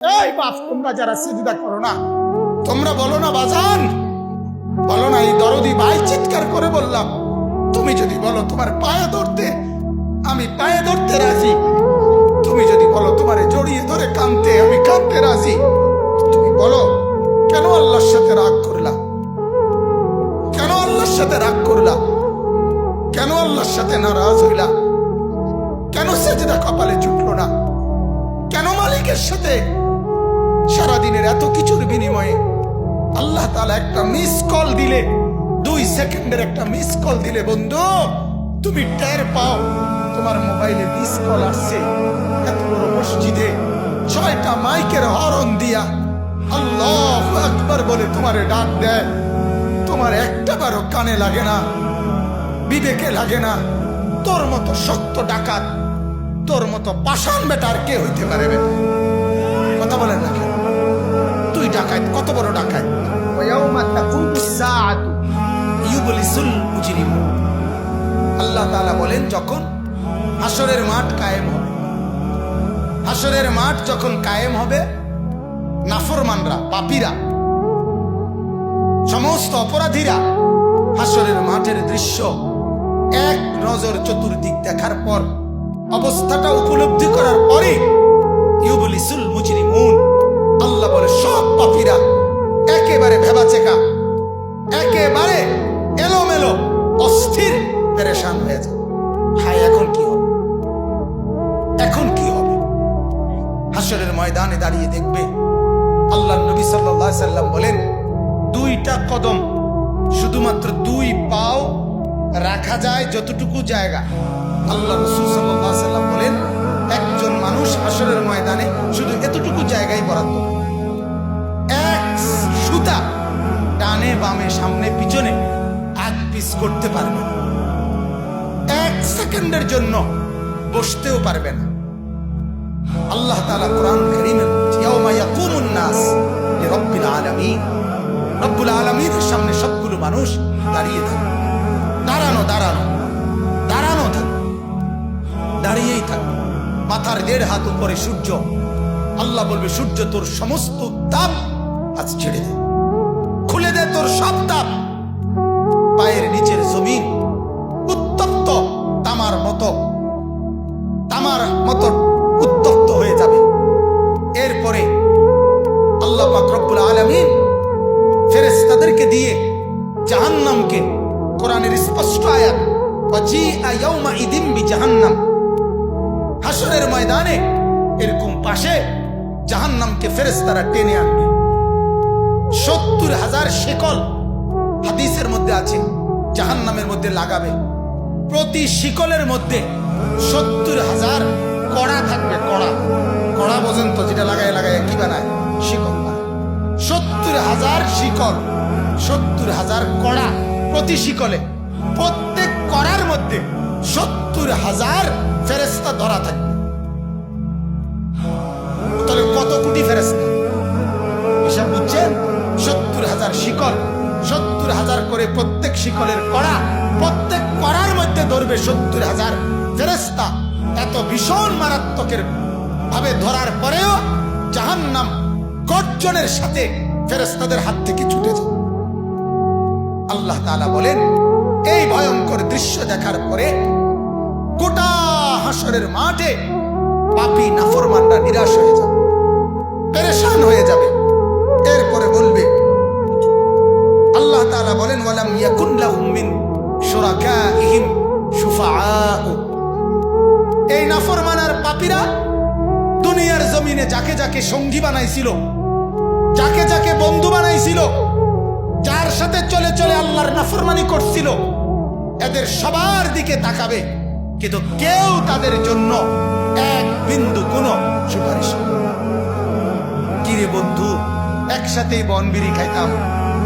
এই বাপ, তোমরা যারা সিজদা করো না, তোমরা বলো না বাজান, বলো না এই দরদি ভাই চিৎকার করে বললাম, তুমি যদি বলো তোমার পায়ে ধরতে, আমি পায়ে ধরতে রাজি। তুমি যদি বলো তোমারে জড়িয়ে ধরে কাঁদতে, আমি কাঁদতে রাজি। তুমি বলো কেন আল্লাহর সাথে রাগ করলা? কেন আল্লাহর সাথে রাগ করলা? কেন আল্লাহর সাথে নারাজ হইলা? কেন সেজদা কপালে জুটলো না? কেন মালিকের সাথে সারাদিনের এত কিছুর বিনিময়ে আল্লাহ তাআলা একটা মিস কল দিলে, 2 সেকেন্ডের একটা মিস কল দিলে বন্ধু তুমি টের পাও তোমার মোবাইলে মিস কল আসছে। এত বড় মসজিদে 6টা মাইকের হরন দিয়া আল্লাহু আকবার বলে তোমারে ডাক দেয়, তোমার একটা বারো কানে লাগে না, বিবেকে লাগে না। তোর মতো শক্ত ডাকাত, তোর মতো পাষাণ বেটার কে হইতে পারে? বেটা কথা বলেন না কেন? তুই ডাকাত, কত বড় ডাকাত। আল্লাহ তাআলা বলেন যখন হাসরের মাঠ কায়েম হবে, হাসরের মাঠ যখন কায়েম হবে, নাফরমানরা, পাপীরা, সমস্ত অপরাধীরা হাসরের মাঠের দৃশ্য এক নজর চতুর্দিক দেখার পর, অবস্থাটা উপলব্ধি করার পরে ইউবলিসুল মুজরিমুন, আল্লাহ বলে সব পাপীরা একেবারে ভেবাচেকা, একেবারে এলোমেলো, অস্থির, পেরেশান হয়ে যায়। হায় এখন কি হবে? এখন কি হবে? হাসরের ময়দানে দাঁড়িয়ে দেখবে আল্লাহর নবী সাল্লাল্লাহু আলাইহি সাল্লাম বলেন 2টা কদম, শুধুমাত্র 2 পাও রাখা যায় যতটুকু জায়গা। আল্লাহ রাসূল সাল্লাল্লাহু আলাইহি সাল্লাম বলেন একজন মানুষ হাসরের ময়দানে শুধু এতটুকু জায়গায় বরাদ্দ, এক সুতা ডানে বামে সামনে পিছনে আগ পিছ করতে পারবে না, 1 সেকেন্ডের জন্য বসতেও পারবে না। আল্লাহ তাআলা কোরআন কারীমে ইয়াউমা ইয়াকুমুন নাস লিরাব্বিল আলামিন, রব্বুল আলামিনের সামনে সবগুলো মানুষ দাঁড়িয়ে থাকে, দাঁড়ানো দাঁড়ানো দাঁড়ানো থাকে, দাঁড়িয়েই থাকে। মাথার 1.5 হাত উপরে সূর্য। আল্লাহ বলবে সূর্য তোর সমস্ত তাপ আজ ছেড়ে দে, খুলে দে তোর সব তাপ। পায়ের নিচের জমিন উত্তপ্ত তামার মতো উত্তপ্ত হয়ে যাবে। এরপরে আল্লাহ পাক রব্বুল আলামিন ফেরেশতাদেরকে দিয়ে জাহান্নামকে, কোরআনের স্পষ্ট আয়াত ওয়াজিআ ইয়াউমা ইদিন বিজাহান্নাম, হাসরের ময়দানে এরকম পাশে জাহান্নামকে ফেরেশতারা টেনে আনবে। 70,000 শিকল হাদিসের মধ্যে আছে জাহান্নামের মধ্যে লাগাবে। প্রতি শিকলের মধ্যে 70,000 কড়া থাকবে। কড়া, কড়া বোঝেন তো, যেটা লাগায় লাগায় কি বানায়? শিকল বানায়। 70,000 শিকল, 70,000 কড়া প্রতি শিকলে। প্রত্যেক কড়ার মধ্যে 70,000 ফেরেশতা ধরা থাকবে। তাহলে কত কোটি ফেরেশতা হিসাব বুঝছেন? 70,000 শিকল, 70,000 করে প্রত্যেক শিকলের কড়া, প্রত্যেক কড়ার মধ্যে ধরবে 70,000 ফেরেশতা। এত ভীষণ মারাত্মকের ভাবে ধরার পরেও জাহান্নাম গর্জনের সাথে ফেরেশতাদের হাত থেকে ছুটে যায়। আল্লাহ তাআলা বলেন এই ভয়ঙ্কর দৃশ্য দেখার পরে গোটা হাসরের মাঠে পাপী নাফরমানরা নিরাশ হয়ে যাবে, পেরেশান হয়ে যাবে। এরপরে বলবে আল্লাহ তাআলা বলেন ওয়ালাম ইয়াকুন লাহুম মিন শুরাকাইহিম শুফাআউ, এই নাফরমান আর পাপীরা দুনিয়ার জমিনে যাকে যাকে সঙ্গী বানাইছিল, যাকে যাকে বন্ধু বানাইছিল, যার সাথে চলে চলে আল্লাহর নাফরমানি করছিল, এদের সবার দিকে তাকাবে, কিন্তু কেউ তাদের জন্য এক বিন্দু কোনো সুপারিশ করবে না। কিরে বন্ধু, একসাথেই বনবিড়ি খাইতাম,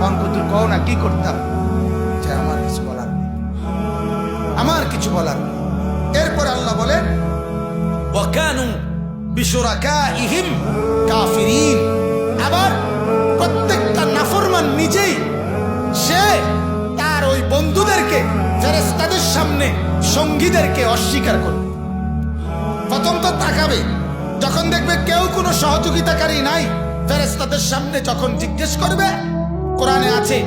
অঙ্কুতুর কও না কি করতাম? যে আমার কিছু বলার নেই, আমার কিছু বলার নেই। এরপর আল্লাহ বলেন ওয়াকানু বিশুরাকাইহিম কাফিরিন, আবার প্রত্যেকটা নাফরমান নিজেই সে তার ওই বন্ধুদেরকে, ফেরেশতাদের সামনে সঙ্গীদেরকে অস্বীকার করবে। প্রথম তো তাকাবে, যখন দেখবে কেউ কোনো সহযোগিতাকারী নাই, ফেরেশতাদের সামনে যখন জিজ্ঞেস করবে, কোরআনে আছে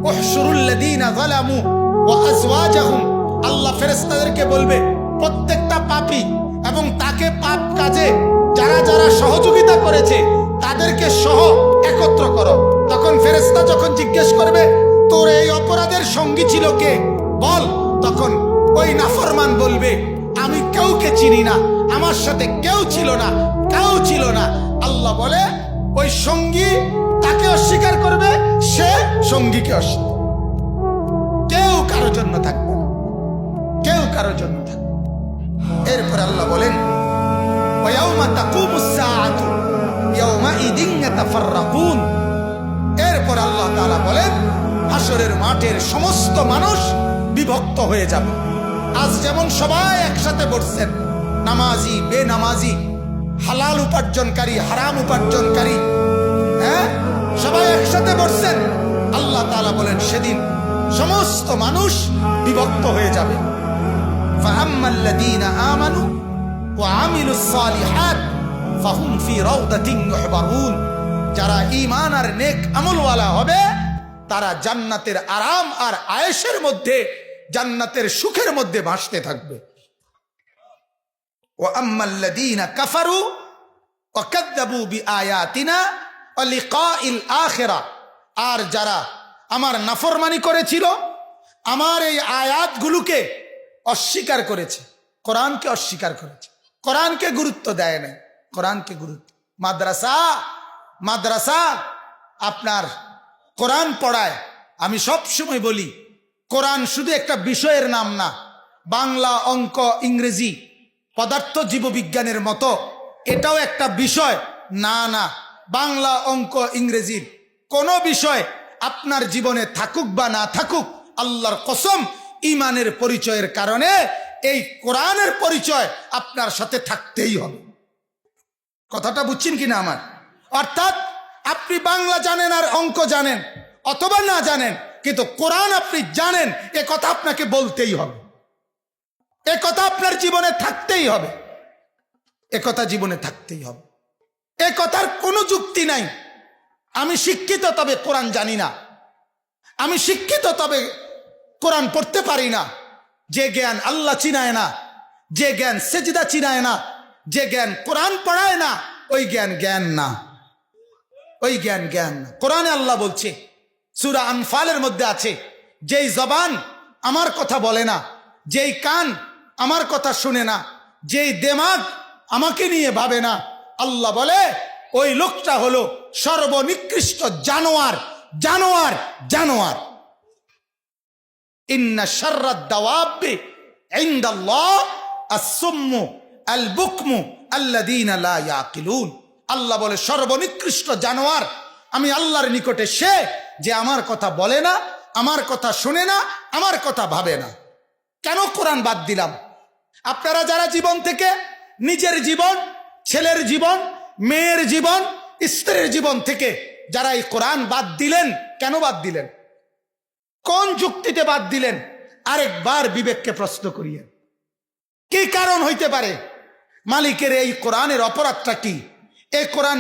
উহশুরুল্লাযীনা যালামু ওয়া আজওয়াজাহুম, আল্লাহ ফেরেশতাদেরকে বলবে প্রত্যেকটা পাপী এবং তাকে পাপ কাজে যারা যারা সহযোগিতা করেছে তাদেরকে সহ একত্র করো। তখন ফেরেশতা যখন জিজ্ঞেস করবে তোর এই অপরাধের সঙ্গী ছিল কে বল, তখন ওই নাফরমান বলবে আমি কাউকে চিনি না, আমার সাথে কেউ ছিল না, কেউ ছিল না। আল্লাহ বলে ওই সঙ্গী তাকে অস্বীকার করবে, সে সঙ্গীকে অস্বীকার, কেউ কারোর জন্য থাকবে না, কেউ কারোর জন্য থাকবে। এরপর আল্লাহ বলেন ওয়ায়াউমা তাকুমুস সাআতু ইয়াউমাইদিন ইয়াতাফাররাকুন। এরপর আল্লাহ তাআলা বলেন হাসরের মাঠের সমস্ত মানুষ বিভক্ত হয়ে যাবে। আজ যেমন সবাই একসাথে বসছেন, নামাজি বেনামাজি, হালাল উপার্জনকারী হারাম উপার্জনকারী, হ্যাঁ সবাই একসাথে বসছেন। আল্লাহ তাআলা বলেন সেদিন সমস্ত মানুষ বিভক্ত হয়ে যাবে। ফাআম্মাল্লাযীনা আমানু ওয়া আমিলুস সালিহাত ফাহুম ফি রাউদাতিন ইউহবারুন। যারা ঈমান আর নেক আমলওয়ালা হবে তারা জান্নাতের আরাম আর আয়েশের মধ্যে, জান্নাতের সুখের মধ্যে ভাসতে থাকবে। ওয়া আম্মাল্লাযীনা কাফারু ওয়া কাযযাবু বিআয়াতিনা ওয়া লিকাইল আখিরা, আর যারা আমার নাফরমানি করেছিল, আমার এই আয়াতগুলোকে অস্বীকার করেছে, কোরআনকে অস্বীকার করেছে, কোরআনকে গুরুত্ব দেয় না, কোরআনকে গুরুত্ব। মাদ্রাসা মাদ্রাসা আপনার কোরআন পড়ায়। আমি সব সময় বলি কোরআন শুধু একটা বিষয়ের নাম না, বাংলা অঙ্ক ইংরেজি পদার্থ জীববিজ্ঞানের মতো এটাও একটা বিষয় না। না, বাংলা অঙ্ক ইংরেজির কোনো বিষয় আপনার জীবনে থাকুক বা না থাকুক, আল্লাহর কসম ঈমানের পরিচয়ের কারণে এই কোরআনের পরিচয় আপনার সাথে থাকতেই হবে। কথাটা বুঝছেন কিনা আমার? অর্থাৎ আপনি বাংলা জানেন আর অঙ্ক জানেন অথবা না জানেন, কিন্তু কোরআন আপনি জানেন, এ কথা আপনাকে বলতেই হবে, এ কথা আপনার জীবনে থাকতেই হবে, এ কথা জীবনে থাকতেই হবে। এ কথার কোনো যুক্তি নাই আমি শিক্ষিত তবে কোরআন জানি না, আমি শিক্ষিত তবে কোরআন পড়তে পারি না। যে জ্ঞান আল্লাহ চিনায় না, যে জ্ঞান সেজদা চিনায় না, যে জ্ঞান কোরআন পড়ায় না, ওই জ্ঞান জ্ঞান না, ওই জ্ঞান জ্ঞান না। কোরআনে আল্লাহ বলছে, সূরা আনফালের মধ্যে আছে, যেই জবান আমার কথা বলে না, যেই কান আমার কথা শুনে না, যেই দিমাগ আমাকে নিয়ে ভাবে না, আল্লাহ বলে ওই লোকটা হলো সর্বনিকৃষ্ট জানোয়ার, জানোয়ার, জানোয়ার। ইন্না শাররাদ দাওয়াবি ইনদাল্লাহ আস-সুম্মু আল-বুকমু আল্লাযীনা লা ইয়াকিলুন। আল্লাহ বলে সর্বনিকৃষ্ট জানোয়ার আমি আল্লাহর নিকটে সে যে আমার কথা বলে না, আমার কথা শুনে না, আমার কথা ভাবে না। কেন কোরআন বাদ দিলাম? আপনারা যারা জীবন থেকে নিজের জীবন, ছেলের জীবন, মেয়ের জীবন, স্ত্রীর জীবন থেকে যারা এই কোরআন বাদ দিলেন, কেন বাদ দিলেন? কোন যুক্তিতে বাদ দিলেন? আরেকবার বিবেককে প্রশ্ন করিয়ে, কি কারণ হইতে পারে? মালিকের এই কোরআনের অপরাধটা কি? এই কোরআন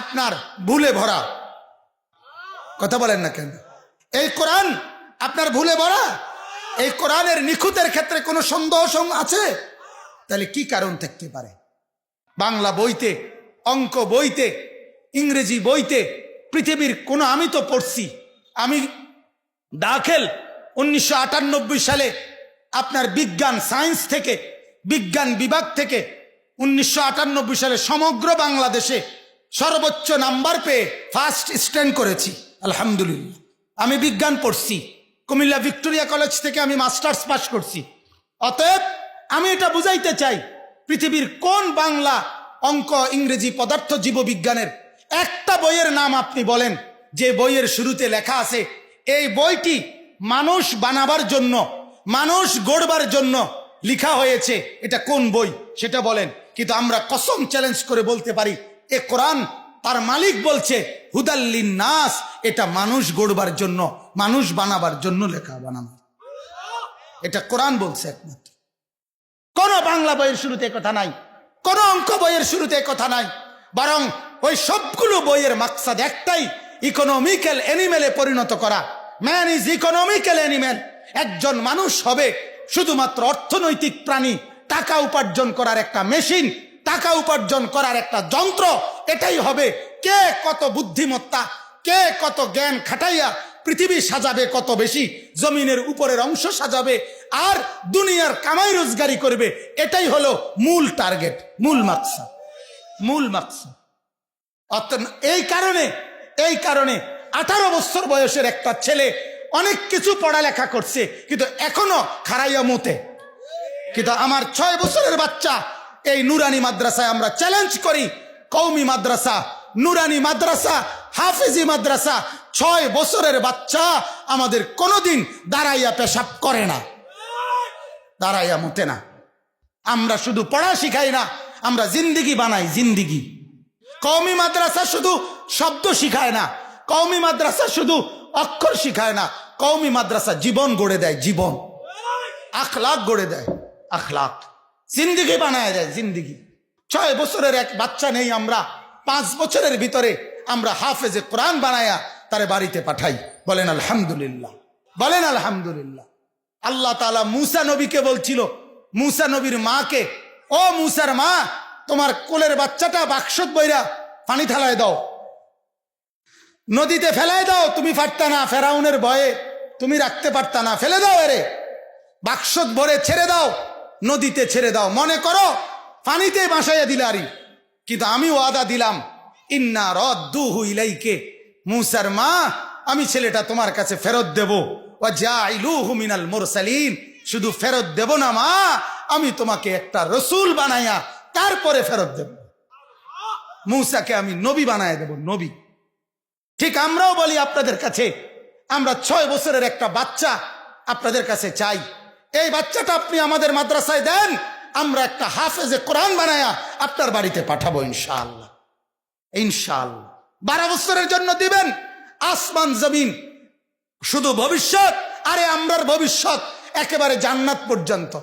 আপনার ভুলে ভরা, কথা বলেন না কেন? এই কোরআন আপনার ভুলে ভরা, এই কোরআনের নিখুঁতের ক্ষেত্রে কোনো সন্দেহ আছে? তাহলে কি কারণ থাকতে পারে? বাংলা বইতে, অঙ্ক বইতে, ইংরেজি বইতে, পৃথিবীর কোনো, আমি তো পড়ছি, আমি দাখিল 1998 সালে আপনার বিজ্ঞান সায়েন্স থেকে, বিজ্ঞান বিভাগ থেকে 1998 সালে সমগ্র বাংলাদেশে সর্বোচ্চ নাম্বার পেয়ে ফার্স্ট স্ট্যান্ড করেছি, আলহামদুলিল্লাহ। আমি বিজ্ঞান পড়ছি, কুমিল্লা ভিক্টোরিয়া কলেজ থেকে আমি মাস্টার্স পাস করছি। অতএব আমি এটা বুঝাইতে চাই, পৃথিবীর কোন বাংলা অঙ্ক ইংরেজি পদার্থ জীববিজ্ঞানের একটা বইয়ের নাম আপনি বলেন যে বইয়ের শুরুতে লেখা আছে এই বইটি মানুষ বানাবার জন্য, মানুষ গড়বার জন্য লেখা হয়েছে, এটা কোন বই সেটা বলেন। কিন্তু আমরা কসম চ্যালেঞ্জ করে বলতে পারি এ কোরআন, তার মালিক বলছে হুদাল্লিন নাস, এটা মানুষ গড়বার জন্য, মানুষ বানাবার জন্য লেখা বানানো, এটা কোরআন বলছে একমাত্র। কোন বাংলা বইয়ের শুরুতে কথা নাই। কোন অঙ্ক বইয়ের শুরুতে কথা নাই, বরং ওই সবগুলো বইয়ের মাকসাদ একটাই, ইকোনমিক্যাল অ্যানিমেলে পরিণত করা। Man is economical animal. একজন মানুষ হবে শুধুমাত্র অর্থনৈতিক প্রাণী, টাকা উপার্জন করার একটা মেশিন, টাকা উপার্জন করার একটা যন্ত্র। এটাই হবে। কে কত বুদ্ধিমত্তা, কে কত জ্ঞান খাটাইয়া পৃথিবী সাজাবে, কত বেশি জমিনের উপরের অংশ সাজাবে আর দুনিয়ার কামাই রোজগারি করবে, এটাই হলো মূল টার্গেট, মূল মাকসাদ, মূল মাকসাদ। এই কারণে 18 বছর বয়সের একটা ছেলে অনেক কিছু পড়ালেখা করছে, কিন্তু এখনো খারাইয়া মুতে। কিন্তু আমার 6 বছরের বাচ্চা, এই নুরানি মাদ্রাসায় আমরা চ্যালেঞ্জ করি, কওমি মাদ্রাসা, নুরানি মাদ্রাসা, হাফেজি মাদ্রাসা, 6 বছরের বাচ্চা আমাদের কোনোদিন দাঁড়াইয়া পেশাব করে না, দাঁড়াইয়া মুতে না। আমরা শুধু পড়া শিখাই না, আমরা জিন্দিগি বানাই, জিন্দিগি। কওমি মাদ্রাসা শুধু শব্দ শিখায় না, কওমি মাদ্রাসা শুধু অক্ষর শিখায় না, কওমি মাদ্রাসা জীবন গড়ে দেয়, জীবন, আখলাক গড়ে দেয়, আখলাক, জিন্দিগি বানায় দেয়, জিন্দিগি। 6 বছরের এক বাচ্চা নেই, আমরা 5 বছরের ভিতরে আমরা হাফেজে কোরআন বানায়া তারে বাড়িতে পাঠাই। বলেন আলহামদুলিল্লাহ, বলেন আলহামদুলিল্লাহ। আল্লাহ তাআলা মুসা নবীকে বলছিল, মুসা নবীর মাকে, ও মুসার মা, তোমার কোলের বাচ্চাটা বাক্সত বইরা পানি ঢালায় দাও, নদীতে ফেলায় দাও। তুমি পারতা না, ফেরাউনের ভয়ে তুমি রাখতে পারতা না, ফেলে দাও, এরে বাক্সত ভরে ছেড়ে দাও, নদীতে ছেড়ে দাও। মনে করো পানিতে বাসাইয়া দিলারি, কিন্তু আমি ওয়াদা দিলাম, ইন্না রাদ্দুহু ইলাইকে, মুসার মা, আমি ছেলেটা তোমার কাছে ফেরত দেব। ওয়া জাইলুহু মিনাল মুরসালিন, শুধু ফেরত দেব না মা, আমি তোমাকে একটা রসুল বানাইয়া তারপরে ফেরত দেব। মুসাকে আমি নবী বানায় দেব, নবী। ঠিক আমরাও বলি আপনাদের কাছে, আমরা 6 বছরের একটা বাচ্চা আপনাদের কাছে চাই, এই বাচ্চাটা আপনি আমাদের মাদ্রাসায় দেন, আমরা একটা হাফেজে কোরআন বানায়া আপনার বাড়িতে পাঠাবো ইনশাআল্লাহ, ইনশাআল্লাহ। 12 বছরের জন্য দিবেন, আসমান জমিন, শুধু ভবিষ্যৎ। আরে আমরার ভবিষ্যৎ একেবারে জান্নাত পর্যন্ত।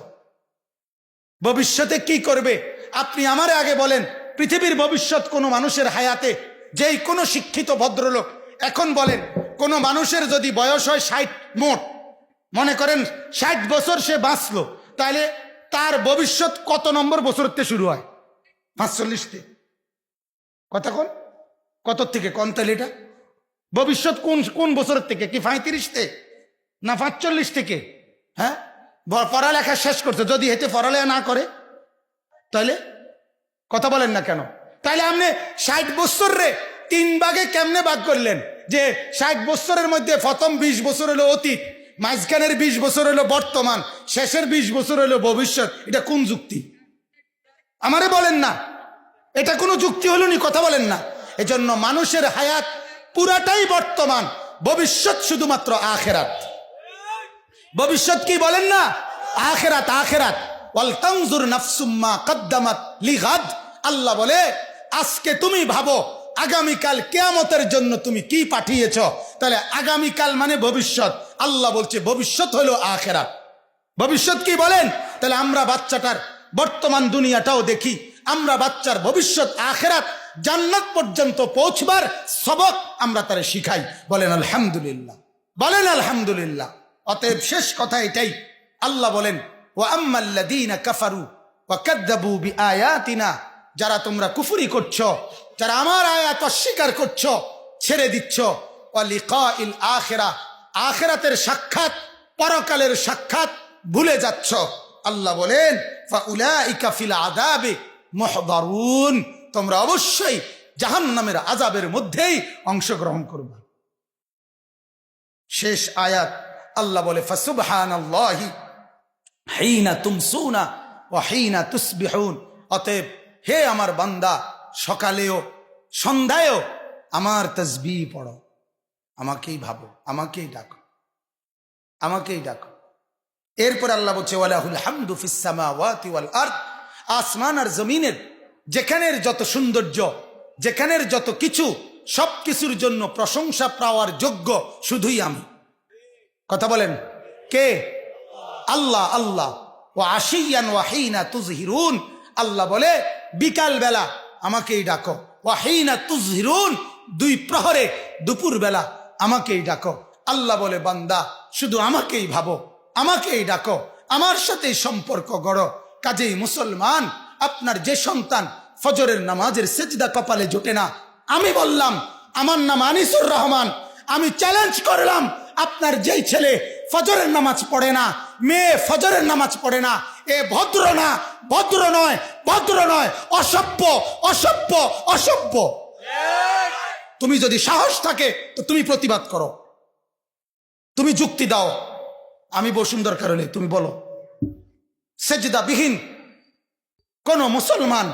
ভবিষ্যতে কি করবে আপনি আমারে আগে বলেন। পৃথিবীর ভবিষ্যৎ কোনো মানুষের হায়াতে, যেই কোনো শিক্ষিত ভদ্রলোক এখন বলেন, কোনো মানুষের যদি বয়স হয় 60 মোট, মনে করেন 60 বছর সে বাঁচলো, তাহলে তার ভবিষ্যৎ কত নম্বর বছরতে শুরু হয়? 45তে। কতক্ষণ কত থেকে কোন তালিটা ভবিষ্যৎ কোন কোন বছরের থেকে? কি 35তে না 45 থেকে? হ্যাঁ, পড়ালেখা শেষ করছে, যদি হেঁটে পড়ালেখা না করে তাহলে কথা বলেন না কেন? তাহলে আপনি 60 বছর রে 3 ভাগে কেমনে ভাগ করলেন? যে 60 বছরের মধ্যে প্রথম 20 বছর হলো অতীত, মাঝখানের 20 বছর হলো বর্তমান, শেষের 20 বছর হলো ভবিষ্যৎ। এটা কোন যুক্তি? আমারে বলেন না, এটা কোনো যুক্তি হলো নি? কথা বলেন না। এজন্য মানুষের হায়াত পুরাটাই বর্তমান, ভবিষ্যৎ শুধুমাত্র আখিরাত। ভবিষ্যৎ কি বলেন না? আখিরাত, আখিরাত। ওয়াল তানজুর নাফসুম মা কদ্দামাত লিগাদ। আল্লাহ বলে, আজকে তুমি ভাবো আগামীকাল কিয়ামতের জন্য তুমি কি পাঠিয়েছ। তাহলে আগামীকাল মানে ভবিষ্যৎ। আল্লাহ বলছে ভবিষ্যৎ হলো আখিরাত। ভবিষ্যৎ কি বলেন? তাহলে আমরা বাচ্চাটার বর্তমান দুনিয়াটাও দেখি, আমরা বাচ্চার ভবিষ্যৎ আখিরাত, জান্নাত পর্যন্ত পৌঁছবার সবক আমরা তারে শিখাই। বলেন আলহামদুলিল্লাহ, বলেন আলহামদুলিল্লাহ। অতএব শেষ কথা এটাই, আল্লাহ বলেন, ওয়া আম্মাল্লাযীনা কাফারু ওয়া কাযযাবু বিআয়াতিনা, যারা তোমরা কুফরি করছো, যারা আমার আয়াত অস্বীকার করছো, ছেড়ে দিচ্ছ, ওয়া লিকাইল আখিরাহ, আখিরাতের সাক্ষাৎ, পরকালের সাক্ষাৎ ভুলে যাচ্ছ, আল্লাহ বলেন, ফাউলাইকা ফিল আযাবি মুহদারুন, তোমরা অবশ্যই জাহান্নামের আযাবের মধ্যেই অংশগ্রহণ করবে। শেষ আয়াত আল্লাহ বলে, ফাসুবহানাল্লাহি হিনা তুমসুনা ওয়া হিনা তুসবিহুন। অতএব হে আমার বান্দা, সকালেও সন্ধ্যায়ও আমার তাসবিহ পড়ো, আমাকেই ভাবো, আমাকেই ডাকো, আমাকেই ডাকো। এরপর আল্লাহ বলছে, ওয়ালাহুল হামদু ফিস সামাওয়াতি ওয়াল আরদ, আসমান আর জমিনের যেখানের যত সৌন্দর্য, যেখানের যত কিছু, সব কিছুর জন্য প্রশংসা পাওয়ার যোগ্য শুধুই আমি। কথা বলেন, কে? আল্লাহ। আল্লাহ। ওয়া আশিয়ান ওয়া হিনা তুজহিরুন, আল্লাহ বলে বিকাল বেলা আমাকেই ডাকো, ওয়াহিনা তুজহিরুন, 2 প্রহরে দুপুর বেলা আমাকেই ডাকো। আল্লাহ বলে, বান্দা শুধু আমাকেই ভাবো, আমাকেই ডাকো, আমার সাথেই সম্পর্ক গড়ো। কাজেই মুসলমান, আপনার যে সন্তান ফজরের নামাজের সেজদা কপালে জোটে না, আমি বললাম, আমার নাম আনিসুর রহমান, আমি চ্যালেঞ্জ করলাম, আপনার যেই ছেলে ফজরের নামাজ পড়ে না, মেয়ে ফজরের নামাজ পড়ে না, এ ভদ্র না, ভদ্র নয়, ভদ্র নয়, অসভ্য, অসভ্য, অসভ্য। তুমি যদি সাহস থাকে তো তুমি প্রতিবাদ করো, তুমি যুক্তি দাও, আমি বসুন্ধর কারণে তুমি বলো। সেজদা বিহীন কোন মুসলমান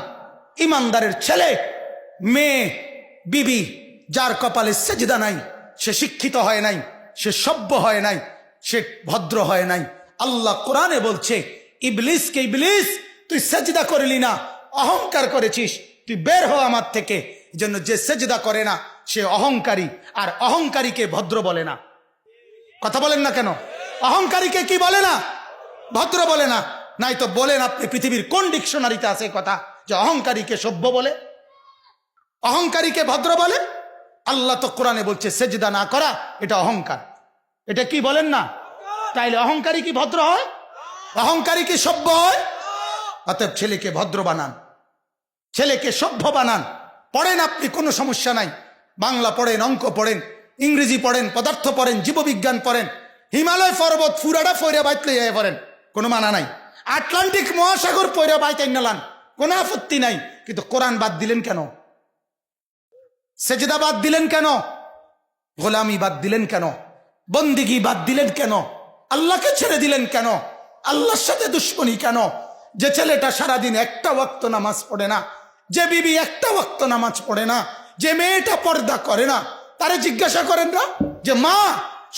ইমানদারের ছেলে, মেয়ে, বিবি যার কপালে সেজদা নাই, সে শিক্ষিত হয় নাই, সে সভ্য হয় নাই, সে ভদ্র হয় নাই। আল্লাহ কোরআনে বলছে, ইবলিসকে, ইবলিস তুই সেজদা করলি না, অহংকার করেছিস, তুই বের হ আমার থেকে। জন্য যে সেজদা করে না সে অহংকারী, আর অহংকারীকে ভদ্র বলে না। কথা বলেন না কেন? অহংকারীকে কি বলে না? ভদ্র বলে না। নাই তো বলেন আপনি পৃথিবীর কোন ডিকশনারিতে আছে কথা যে অহংকারীকে সভ্য বলে, অহংকারীকে ভদ্র বলে? আল্লাহ তো কোরআনে বলছে সেজদা না করা এটা অহংকার। এটা কি বলেন না? তাইলে অহংকারী কি ভদ্র হয়? অহংকারী কি সভ্য হয়? অতএব ছেলেকে ভদ্র বানান, ছেলেকে সভ্য বানান। পড়েন আপনি, কোনো সমস্যা নাই, বাংলা পড়েন, অঙ্ক পড়েন, ইংরেজি পড়েন, পদার্থ পড়েন, জীববিজ্ঞান পড়েন, হিমালয় পর্বত ফুরাটা ফইরা বাইতলে যাই পড়েন, কোনো মানা নাই। আটলান্টিক মহাসাগর পইরা বাইতাই নালান, কোনো আপত্তি নাই। কিন্তু কোরআন বাদ দিলেন কেন? সেজদা বাদ দিলেন কেন? গোলামি বাদ দিলেন কেন? বন্দিগি বাদ দিলেন কেন? আল্লাহকে ছেড়ে দিলেন কেন? আল্লাহর সাথে দুশ্মনী কেন? যে ছেলেটা সারাদিন একটা ওয়াক্ত নামাজ পড়ে না, যে বিবি একটা ওয়াক্ত নামাজ পড়ে না, যে মেয়েটা পর্দা করে না, তারে জিজ্ঞাসা করেন না যে মা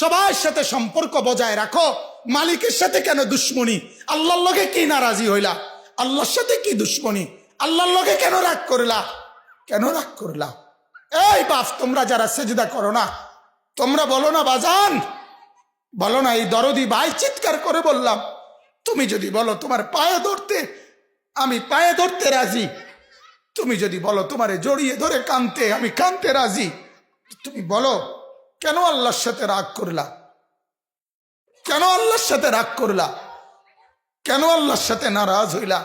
সবার সাথে সম্পর্ক বজায় রাখো, মালিকের সাথে কেন দুশ্মনী? আল্লাহর লগে কি নারাজি হইলা? আল্লাহর সাথে কি দুশ্মনী? আল্লাহর লগে কেন রাগ করলা? কেন রাগ করলা? এই বাপ, তোমরা যারা সেজদা করো না, তোমরা বলো না বাজান, বলো না, এই দরদি ভাই চিৎকার করে বললাম, তুমি যদি বলো তোমার পায়ে ধরতে, আমি পায়ে ধরতে রাজি। তুমি যদি বলো তোমারে জড়িয়ে ধরে কানতে, আমি কানতে রাজি। তুমি বলো কেন আল্লাহর সাথে রাগ করলা? কেন আল্লাহর সাথে রাগ করলা? কেন আল্লাহর সাথে নারাজ হইলা?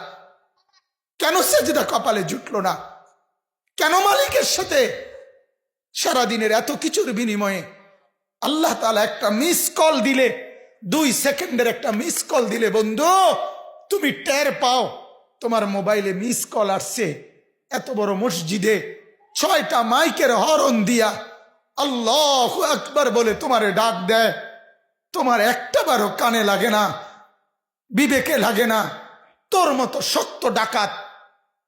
কেন সেজদা কপালে জুটলো না? কেন মালিকের সাথে সারাদিনের এত কিছুর বিনিময়ে আল্লাহ তাআলা একটা মিস কল দিলে, 2 সেকেন্ডের একটা মিস কল দিলে বন্ধু তুমি টের পাও তোমার মোবাইলে মিস কল আসছে। এত বড় মসজিদে 6টা মাইকের হরন দিয়া আল্লাহু আকবার বলে তোমারে ডাক দেয়, তোমার একটা বারও কানে লাগে না, বিবেকে লাগে না। তোর মতো শক্ত ডাকাত,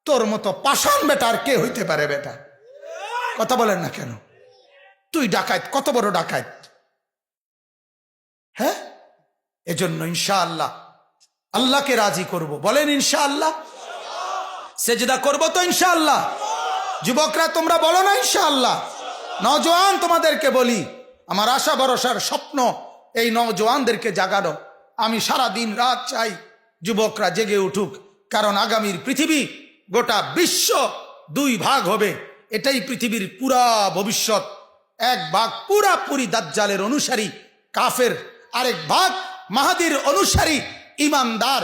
তোর মতো পাষাণ বেটা আর কে হইতে পারে? বেটা কথা বলেন না কেন? তুই ডাকাত, কত বড় ডাকাত! হ্যাঁ, এজন্য ইনশাআল্লাহ আল্লাহকে রাজি করব। বলেন ইনশাআল্লাহ। সেজদা করব তো ইনশাআল্লাহ। যুবকরা তোমরা বলো না ইনশাআল্লাহ। নওজোয়ান তোমাদেরকে বলি, আমার আশা ভরসার স্বপ্ন এই নওজোয়ানদেরকে জাগানো। আমি সারা দিন রাত চাই যুবকরা জেগে উঠুক, কারণ আগামীর পৃথিবী, গোটা বিশ্ব 2 ভাগ হবে। এটাই পৃথিবীর পুরা ভবিষ্যৎ। এক ভাগ পুরাপুরি দাজ্জালের অনুসারী কাফের, আরেক ভাগ মাহাদির অনুসারী ইমানদার।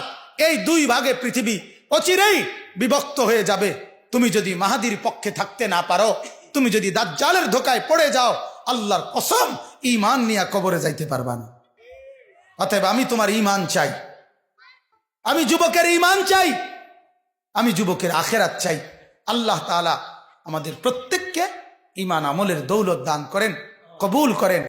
এই 2 ভাগে পৃথিবী অচিরেই বিভক্ত হয়ে যাবে। তুমি যদি মাহাদির পক্ষে থাকতে না পারো, তুমি যদি দাজ্জালের ধোকায় পড়ে যাও, আল্লাহর কসম ঈমান নিয়ে কবরে যাইতে পারবা না। অতএব আমি তোমার ঈমান চাই, আমি যুবকের ঈমান চাই, আমি যুবকের আখিরাত চাই। আল্লাহ তাআলা আমাদের প্রত্যেককে ঈমান আমলের দৌলত দান করেন, কবুল করেন।